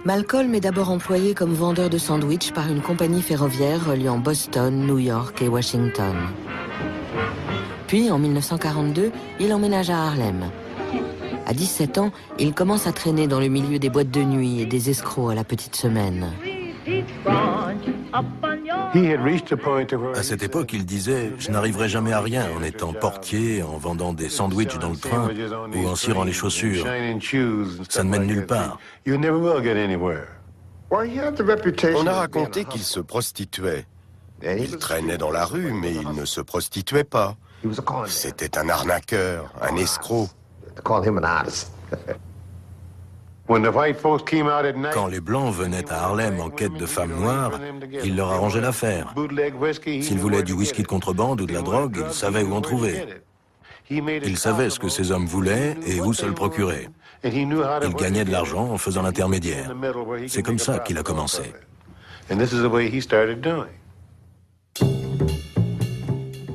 Malcolm est d'abord employé comme vendeur de sandwichs par une compagnie ferroviaire reliant Boston, New York et Washington. Puis, en 1942, il emménage à Harlem. À 17 ans, il commence à traîner dans le milieu des boîtes de nuit et des escrocs à la petite semaine. À cette époque, il disait « Je n'arriverai jamais à rien en étant portier, en vendant des sandwichs dans le train ou en cirant les chaussures. Ça ne mène nulle part. » On a raconté qu'il se prostituait. Il traînait dans la rue, mais il ne se prostituait pas. C'était un arnaqueur, un escroc. Quand les Blancs venaient à Harlem en quête de femmes noires, il leur arrangeait l'affaire. S'ils voulaient du whisky de contrebande ou de la drogue, il savait où en trouver. Il savait ce que ces hommes voulaient et où se le procurer. Il gagnait de l'argent en faisant l'intermédiaire. C'est comme ça qu'il a commencé.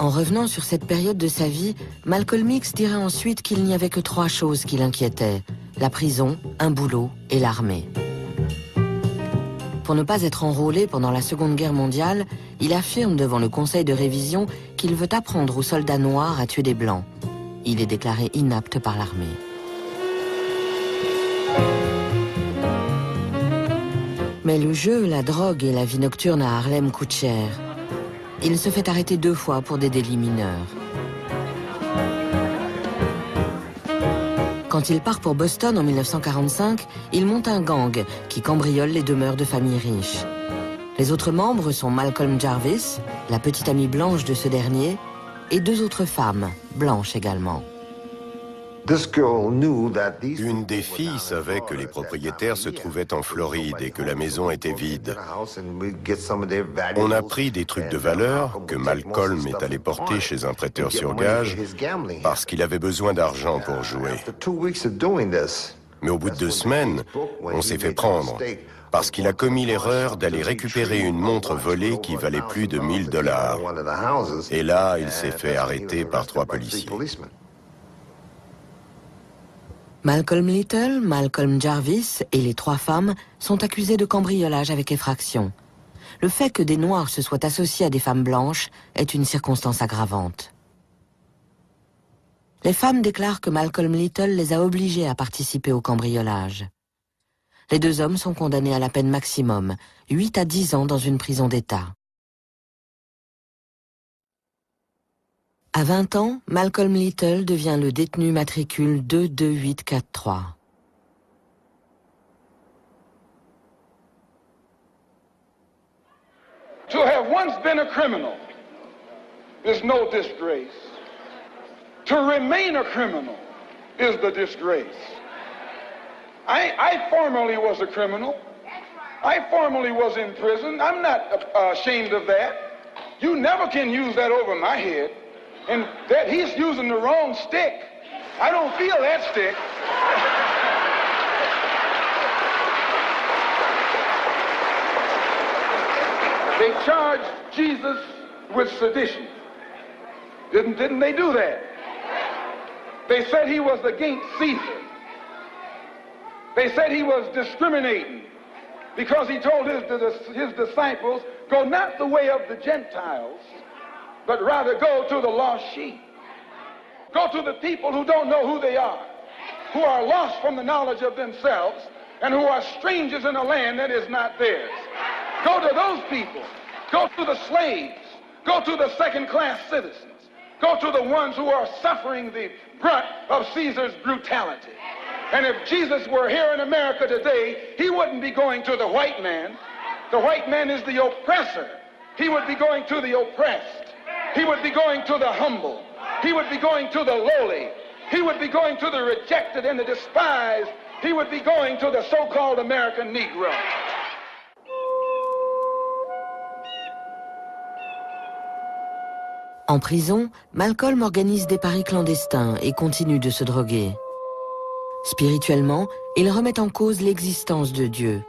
En revenant sur cette période de sa vie, Malcolm X dirait ensuite qu'il n'y avait que 3 choses qui l'inquiétaient: la prison, un boulot et l'armée. Pour ne pas être enrôlé pendant la Seconde Guerre mondiale, il affirme devant le Conseil de révision qu'il veut apprendre aux soldats noirs à tuer des Blancs. Il est déclaré inapte par l'armée. Mais le jeu, la drogue et la vie nocturne à Harlem coûtent cher. Il se fait arrêter 2 fois pour des délits mineurs. Quand il part pour Boston en 1945, il monte un gang qui cambriole les demeures de familles riches. Les autres membres sont Malcolm Jarvis, la petite amie blanche de ce dernier, et 2 autres femmes, blanches également. Une des filles savait que les propriétaires se trouvaient en Floride et que la maison était vide. On a pris des trucs de valeur que Malcolm est allé porter chez un prêteur sur gage parce qu'il avait besoin d'argent pour jouer. Mais au bout de 2 semaines, on s'est fait prendre parce qu'il a commis l'erreur d'aller récupérer une montre volée qui valait plus de $1000. Et là, il s'est fait arrêter par 3 policiers. Malcolm Little, Malcolm Jarvis et les 3 femmes sont accusés de cambriolage avec effraction. Le fait que des Noirs se soient associés à des femmes blanches est une circonstance aggravante. Les femmes déclarent que Malcolm Little les a obligées à participer au cambriolage. Les 2 hommes sont condamnés à la peine maximum, 8 à 10 ans dans une prison d'État. À 20 ans, Malcolm Little devient le détenu matricule 22843. To have once been a criminal is no disgrace. To remain a criminal is the disgrace. I formerly was a criminal. I formerly was in prison. I'm not ashamed of that. You never can use that over my head. And that he's using the wrong stick. I don't feel that stick. They charged Jesus with sedition. Didn't they do that? They said he was against Caesar. They said he was discriminating because he told his disciples, go not the way of the Gentiles, but rather go to the lost sheep. Go to the people who don't know who they are, who are lost from the knowledge of themselves, and who are strangers in a land that is not theirs. Go to those people. Go to the slaves. Go to the second-class citizens. Go to the ones who are suffering the brunt of Caesar's brutality. And if Jesus were here in America today, he wouldn't be going to the white man. The white man is the oppressor. He would be going to the oppressed. He would be going to the humble. He would be going to the lowly. He would be going to the rejected and the despised. He would be going to the so-called American Negro. En prison, Malcolm organise des paris clandestins et continue de se droguer. Spirituellement, il remet en cause l'existence de Dieu.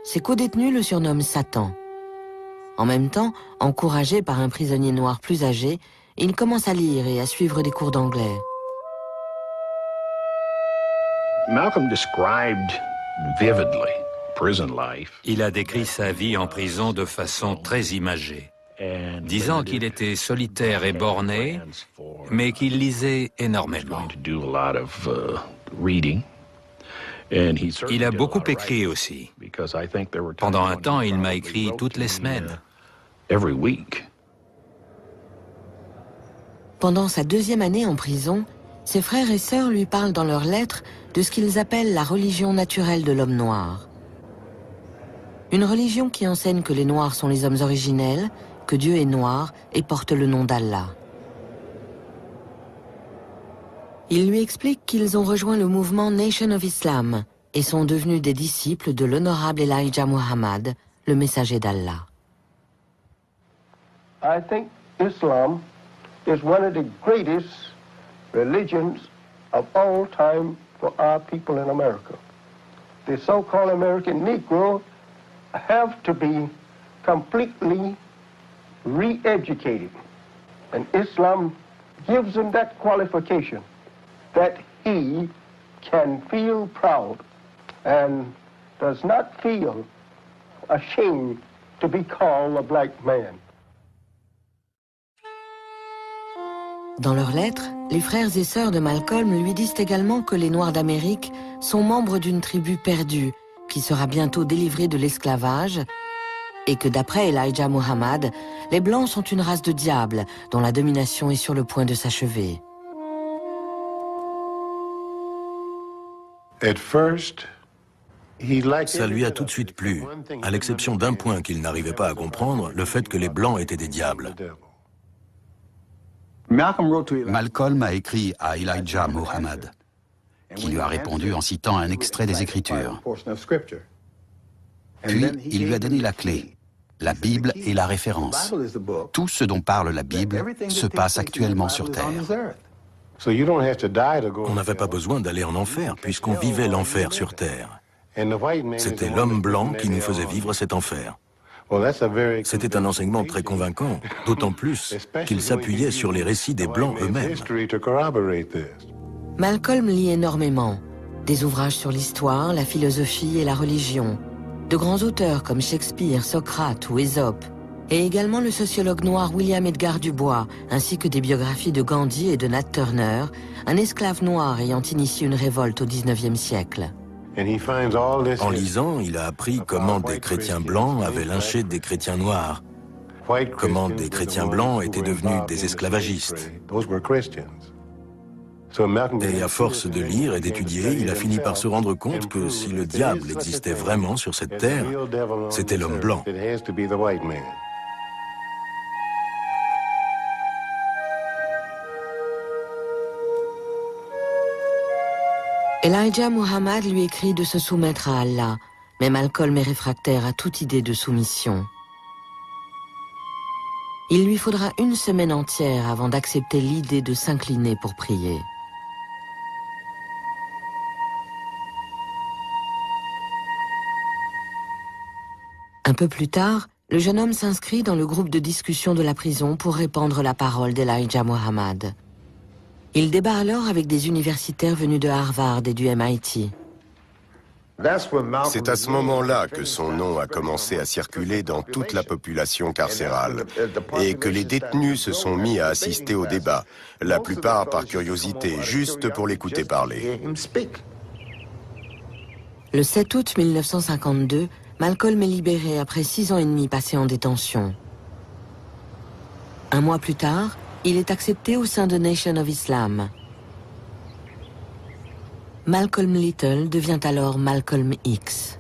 Ses codétenus le surnomment Satan. En même temps, encouragé par un prisonnier noir plus âgé, il commence à lire et à suivre des cours d'anglais. Malcolm described vividly Il a décrit sa vie en prison de façon très imagée, disant qu'il était solitaire et borné, mais qu'il lisait énormément. Il a beaucoup écrit aussi. Pendant un temps, il m'a écrit toutes les semaines. Pendant sa 2e année en prison, ses frères et sœurs lui parlent dans leurs lettres de ce qu'ils appellent la religion naturelle de l'homme noir. Une religion qui enseigne que les Noirs sont les hommes originels, que Dieu est noir et porte le nom d'Allah. Il lui explique qu'ils ont rejoint le mouvement Nation of Islam et sont devenus des disciples de l'honorable Elijah Muhammad, le messager d'Allah. I think Islam is one of the greatest religions of all time for our people in America. The so-called American Negro have to be completely re-educated. And Islam gives them that qualification that he can feel proud and does not feel ashamed to be called a black man. Dans leurs lettres, les frères et sœurs de Malcolm lui disent également que les Noirs d'Amérique sont membres d'une tribu perdue qui sera bientôt délivrée de l'esclavage et que d'après Elijah Muhammad, les Blancs sont une race de diables dont la domination est sur le point de s'achever. Ça lui a tout de suite plu, à l'exception d'un point qu'il n'arrivait pas à comprendre, le fait que les Blancs étaient des diables. Malcolm a écrit à Elijah Muhammad, qui lui a répondu en citant un extrait des Écritures. Puis, il lui a donné la clé, la Bible et la référence. Tout ce dont parle la Bible se passe actuellement sur Terre. On n'avait pas besoin d'aller en enfer, puisqu'on vivait l'enfer sur Terre. C'était l'homme blanc qui nous faisait vivre cet enfer. C'était un enseignement très convaincant, d'autant plus qu'il s'appuyait sur les récits des Blancs eux-mêmes. Malcolm lit énormément, des ouvrages sur l'histoire, la philosophie et la religion, de grands auteurs comme Shakespeare, Socrate ou Ésope, et également le sociologue noir William Edgar Dubois, ainsi que des biographies de Gandhi et de Nat Turner, un esclave noir ayant initié une révolte au XIXe siècle. En lisant, il a appris comment des chrétiens blancs avaient lynché des chrétiens noirs, comment des chrétiens blancs étaient devenus des esclavagistes. Et à force de lire et d'étudier, il a fini par se rendre compte que si le diable existait vraiment sur cette terre, c'était l'homme blanc. Elijah Muhammad lui écrit de se soumettre à Allah, mais Malcolm est réfractaire à toute idée de soumission. Il lui faudra une semaine entière avant d'accepter l'idée de s'incliner pour prier. Un peu plus tard, le jeune homme s'inscrit dans le groupe de discussion de la prison pour répandre la parole d'Elijah Muhammad. Il débat alors avec des universitaires venus de Harvard et du MIT. C'est à ce moment-là que son nom a commencé à circuler dans toute la population carcérale et que les détenus se sont mis à assister au débat, la plupart par curiosité, juste pour l'écouter parler. Le 7 août 1952, Malcolm est libéré après 6 ans et demi passés en détention. Un mois plus tard, il est accepté au sein de Nation of Islam. Malcolm Little devient alors Malcolm X.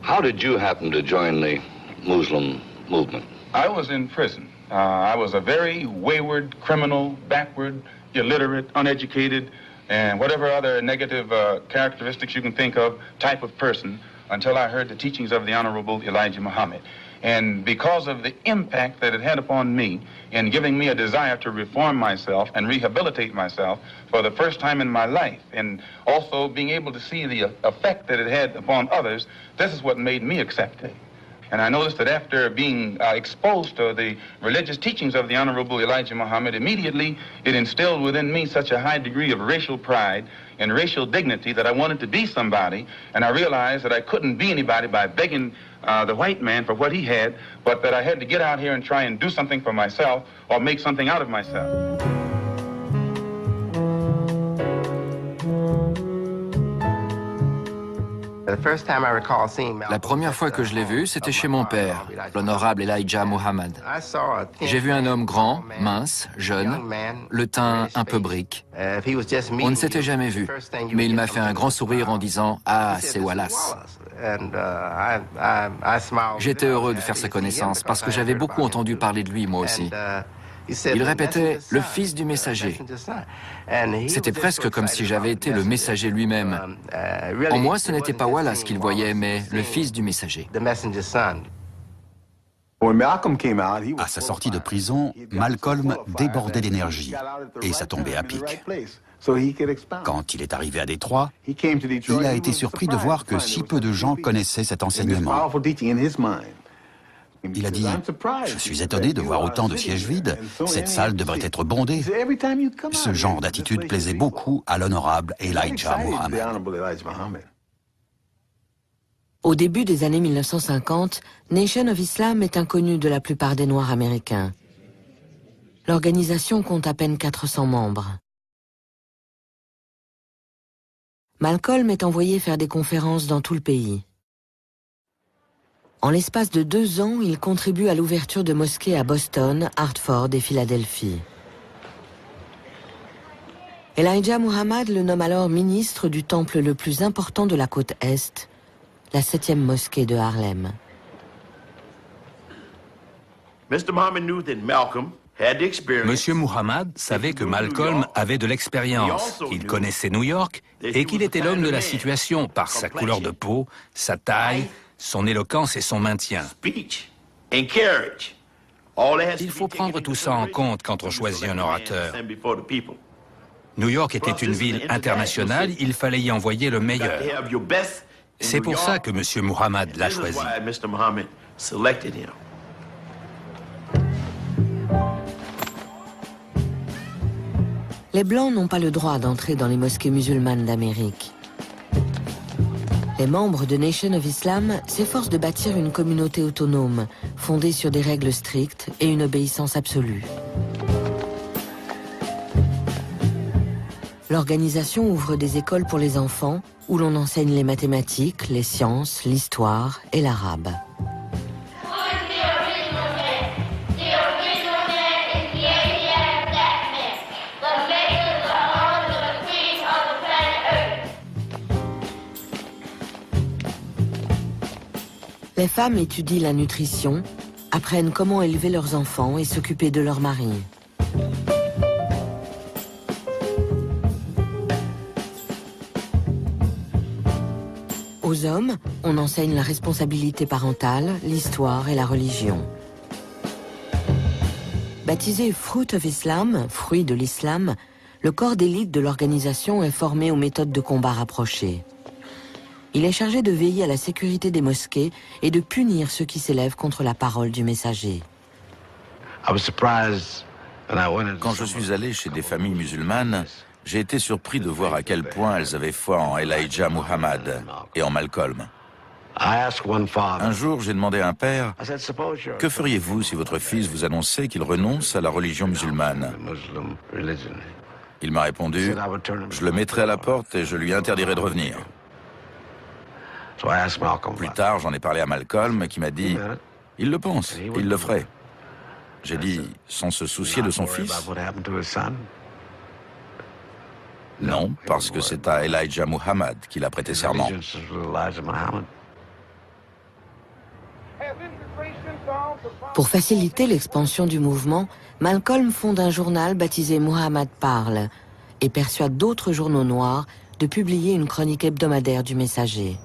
How did you happen to join the Muslim movement? I was in prison. I was a very wayward, criminal, backward, illiterate, uneducated, and whatever other negative characteristics you can think of type of person until I heard the teachings of the Honorable Elijah Muhammad. And because of the impact that it had upon me in giving me a desire to reform myself and rehabilitate myself for the first time in my life, and also being able to see the effect that it had upon others, this is what made me accept it. And I noticed that after being exposed to the religious teachings of the Honorable Elijah Muhammad, immediately it instilled within me such a high degree of racial pride and racial dignity that I wanted to be somebody, and I realized that I couldn't be anybody by begging the white man for what he had, but that I had to get out here and try and do something for myself or make something out of myself. La première fois que je l'ai vu, c'était chez mon père, l'honorable Elijah Muhammad. J'ai vu un homme grand, mince, jeune, le teint un peu brique. On ne s'était jamais vu, mais il m'a fait un grand sourire en disant « Ah, c'est Wallace ». J'étais heureux de faire sa connaissance parce que j'avais beaucoup entendu parler de lui, moi aussi. Il répétait « le fils du messager ». C'était presque comme si j'avais été le messager lui-même. En moi, ce n'était pas Wallace qu'il voyait, mais le fils du messager. À sa sortie de prison, Malcolm débordait d'énergie et ça tombait à pic. Quand il est arrivé à Détroit, il a été surpris de voir que si peu de gens connaissaient cet enseignement. Il a dit « Je suis étonné de voir autant de sièges vides. Cette salle devrait être bondée. » Ce genre d'attitude plaisait beaucoup à l'honorable Elijah Muhammad. Au début des années 1950, Nation of Islam est inconnue de la plupart des Noirs américains. L'organisation compte à peine 400 membres. Malcolm est envoyé faire des conférences dans tout le pays. En l'espace de 2 ans, il contribue à l'ouverture de mosquées à Boston, Hartford et Philadelphie. Elijah Muhammad le nomme alors ministre du temple le plus important de la côte Est, la 7e mosquée de Harlem. Monsieur Muhammad savait que Malcolm avait de l'expérience, qu'il connaissait New York et qu'il était l'homme de la situation par sa couleur de peau, sa taille, son éloquence et son maintien. Il faut prendre tout ça en compte quand on choisit un orateur. New York était une ville internationale, il fallait y envoyer le meilleur. C'est pour ça que M. Muhammad l'a choisi. Les Blancs n'ont pas le droit d'entrer dans les mosquées musulmanes d'Amérique. Les membres de Nation of Islam s'efforcent de bâtir une communauté autonome, fondée sur des règles strictes et une obéissance absolue. L'organisation ouvre des écoles pour les enfants où l'on enseigne les mathématiques, les sciences, l'histoire et l'arabe. Les femmes étudient la nutrition, apprennent comment élever leurs enfants et s'occuper de leur mari. Aux hommes, on enseigne la responsabilité parentale, l'histoire et la religion. Baptisé Fruit of Islam, fruit de l'islam, le corps d'élite de l'organisation est formé aux méthodes de combat rapprochées. Il est chargé de veiller à la sécurité des mosquées et de punir ceux qui s'élèvent contre la parole du messager. Quand je suis allé chez des familles musulmanes, j'ai été surpris de voir à quel point elles avaient foi en Elijah Muhammad et en Malcolm. Un jour, j'ai demandé à un père, « Que feriez-vous si votre fils vous annonçait qu'il renonce à la religion musulmane ?» Il m'a répondu, « Je le mettrai à la porte et je lui interdirai de revenir. » Plus tard, j'en ai parlé à Malcolm qui m'a dit « Il le pense, il le ferait. » J'ai dit « Sans se soucier de son fils ?» Non, parce que c'est à Elijah Muhammad qu'il a prêté serment. Pour faciliter l'expansion du mouvement, Malcolm fonde un journal baptisé Muhammad Parle et persuade d'autres journaux noirs de publier une chronique hebdomadaire du messager.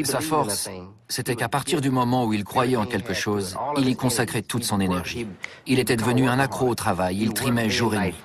Sa force, c'était qu'à partir du moment où il croyait en quelque chose, il y consacrait toute son énergie. Il était devenu un accro au travail, il trimait jour et nuit.